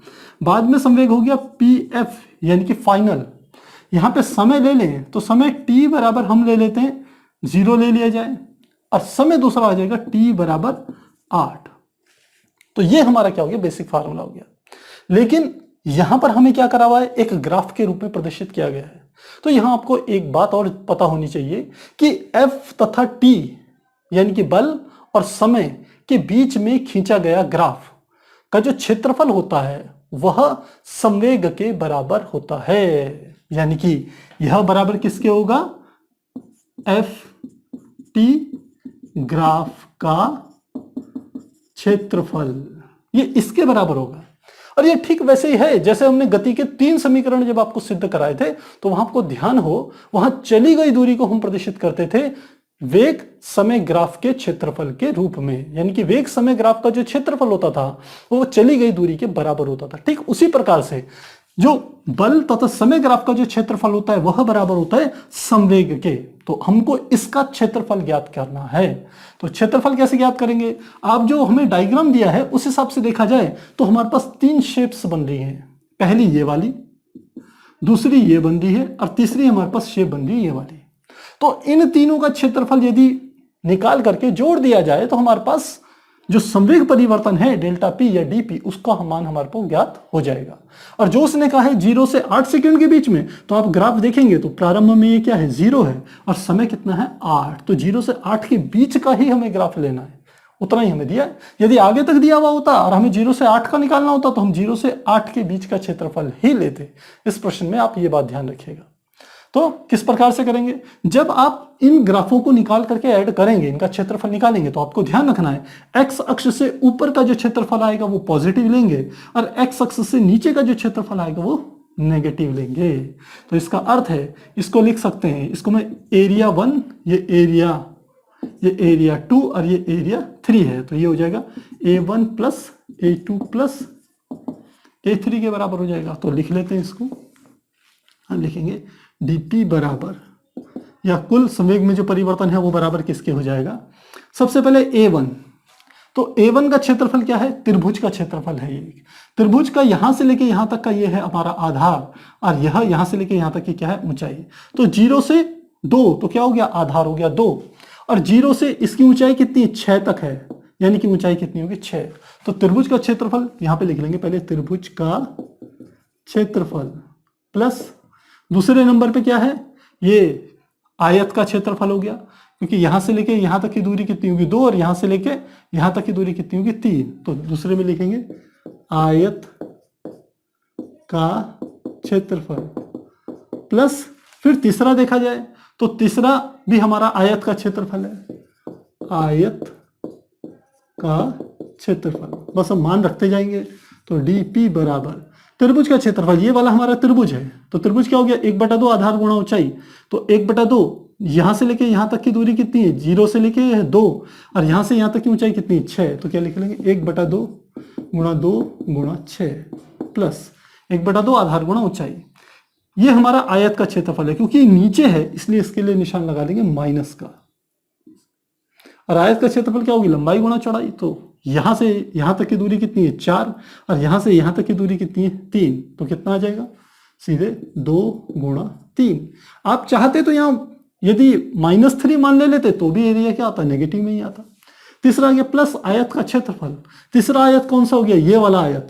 बाद में संवेग हो गया pf यानी कि फाइनल। यहां पे समय ले लें तो समय t बराबर हम ले लेते हैं 0 ले लिया जाए, और समय दूसरा आ जाएगा t बराबर 8। तो ये हमारा क्या हो गया, बेसिक फार्मूला हो गया। लेकिन यहां पर हमें क्या करा हुआ है, एक ग्राफ के रूप में प्रदर्शित किया गया है। तो यहां आपको एक बात और पता होनी चाहिए कि F तथा T यानी कि बल और समय के बीच में खींचा गया ग्राफ का जो क्षेत्रफल होता है वह संवेग के बराबर होता है। यानी कि यह बराबर किसके होगा, F T ग्राफ का क्षेत्रफल, ये इसके बराबर होगा। और ये ठीक वैसे ही है जैसे हमने गति के 3 समीकरण जब आपको सिद्ध कराए थे, तो वहां आपको ध्यान हो वहां चली गई दूरी को हम प्रदर्शित करते थे वेग समय ग्राफ के क्षेत्रफल के रूप में। यानी कि वेग समय ग्राफ का जो क्षेत्रफल होता था वो चली गई दूरी के बराबर होता था। ठीक उसी प्रकार से जो बल तथा समय ग्राफ का जो क्षेत्रफल होता है वह बराबर होता है संवेग के। तो हमको इसका क्षेत्रफल ज्ञात करना है। तो क्षेत्रफल कैसे ज्ञात करेंगे, आप जो हमें डायग्राम दिया है उस हिसाब से देखा जाए तो हमारे पास 3 शेप्स बन रही हैं। पहली ये वाली, दूसरी ये बन रही है, और तीसरी हमारे पास शेप बन रही है ये वाली। तो इन तीनों का क्षेत्रफल यदि निकाल करके जोड़ दिया जाए तो हमारे पास जो संवेग परिवर्तन है डेल्टा पी या डीपी उसका मान हमारे को ज्ञात हो जाएगा। और जो उसने कहा है 0 से 8 सेकंड के बीच में, तो आप ग्राफ देखेंगे तो प्रारंभ में ये क्या है 0 है और समय कितना है 8। तो 0 से 8 के बीच का ही हमें ग्राफ लेना है, उतना ही हमें दिया है। यदि आगे तक दिया हुआ होता और हमें 0 से 8 का निकालना होता तो हम 0 से 8 के बीच का क्षेत्रफल ही लेते। इस प्रश्न में आप ये बात ध्यान रखिएगा। तो किस प्रकार से करेंगे, जब आप इन ग्राफों को निकाल करके ऐड करेंगे, इनका क्षेत्रफल निकालेंगे, तो आपको ध्यान रखना है एक्स अक्ष से ऊपर का जो क्षेत्रफल आएगा वो पॉजिटिव लेंगे और एक्स अक्ष से नीचे का जो क्षेत्रफल आएगा वो नेगेटिव लेंगे। तो इसका अर्थ है, इसको लिख सकते हैं, इसको मैं एरिया 1, ये एरिया 2 और ये एरिया 3 है। तो ये हो जाएगा A1 plus A2 plus A3 के बराबर हो जाएगा। तो लिख लेते हैं इसको, हम लिखेंगे dp बराबर, या कुल संवेग में जो परिवर्तन है वो बराबर किसके हो जाएगा। सबसे पहले A1, तो A1 का क्षेत्रफल क्या है, त्रिभुज का क्षेत्रफल है। ये त्रिभुज का यहां से लेके यहां तक का ये है हमारा आधार, और यह यहां से लेके यहां तक की क्या है ऊंचाई। तो 0 से 2 तो क्या हो गया, आधार हो गया 2, और 0 से इसकी ऊंचाई कितनी 6 तक है, यानी कि ऊंचाई कितनी होगी 6। तो त्रिभुज का क्षेत्रफल यहां पे लिख लेंगे पहले, त्रिभुज का क्षेत्रफल प्लस दूसरे नंबर पे क्या है, ये आयत का क्षेत्रफल हो गया, क्योंकि यहां से लेके यहां तक की दूरी कितनी होगी 2 और यहां से लेके यहां तक की दूरी कितनी होगी 3। तो दूसरे में लिखेंगे आयत का क्षेत्रफल प्लस, फिर तीसरा देखा जाए तो तीसरा भी हमारा आयत का क्षेत्रफल है, आयत का क्षेत्रफल, बस हम मान रखते जाएंगे। तो dp बराबर त्रिभुज का क्षेत्रफल, ये वाला हमारा त्रिभुज है, तो त्रिभुज क्या हो गया 1/2 आधार गुणा ऊंचाई। तो 1/2 यहां से लेके यहां तक की दूरी कितनी है, 0 से लेके 2, और यहां से यहां तक की ऊंचाई कितनी है 6। तो क्या लिख लेंगे 1/2 गुणा 2 गुणा 6 प्लस 1/2 आधार गुणा ऊंचाई। ये हमारा आयत का क्षेत्रफल है, क्योंकि नीचे है इसलिए इसके लिए निशान लगा देंगे माइनस का। और आयत का क्षेत्रफल क्या होगी, लंबाई गुणा चौड़ाई। तो यहां से यहां तक की दूरी कितनी है 4, और यहां से यहां तक की दूरी कितनी है 3। तो कितना आ जाएगा, सीधे 2 गुणा 3। आप चाहते तो यहां यदि -3 मान ले लेते तो भी एरिया क्या आता, नेगेटिव में ही आता। तीसरा आ गया प्लस आयत का क्षेत्रफल। तीसरा आयत कौन सा हो गया, ये वाला आयत,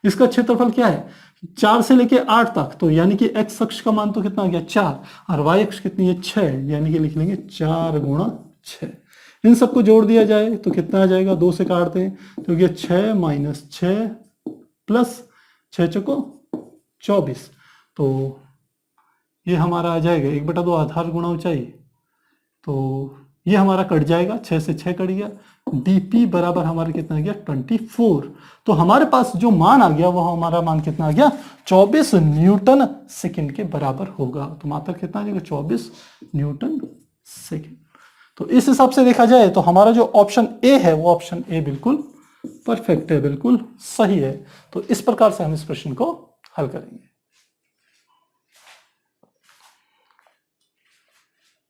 इसका क्षेत्रफल क्या है 4 से लेके 8 तक। तो यानी कि एक्स अक्ष का मान तो कितना आ गया 4, और वाई अक्ष कितनी है 6, यानी कि लिख लेंगे 4 गुणा 6। इन सबको जोड़ दिया जाए तो कितना आ जाएगा, 2 से काटते हैं तो ये 6 - 6 प्लस 6 चौको 24, तो ये हमारा आ जाएगा 1/2 आधार गुणा ऊंचाई, तो ये हमारा कट जाएगा, 6 से 6 कट गया, dp बराबर हमारा कितना आ गया 24। तो हमारे पास जो मान आ गया वो हमारा मान कितना आ गया 24 न्यूटन सेकंड के बराबर होगा। तो मात्रा कितना आ जाएगा 24 न्यूटन सेकंड। तो इस हिसाब से देखा जाए तो हमारा जो ऑप्शन ए है वो ऑप्शन ए बिल्कुल परफेक्ट है, बिल्कुल सही है। तो इस प्रकार से हम इस प्रश्न को हल करेंगे।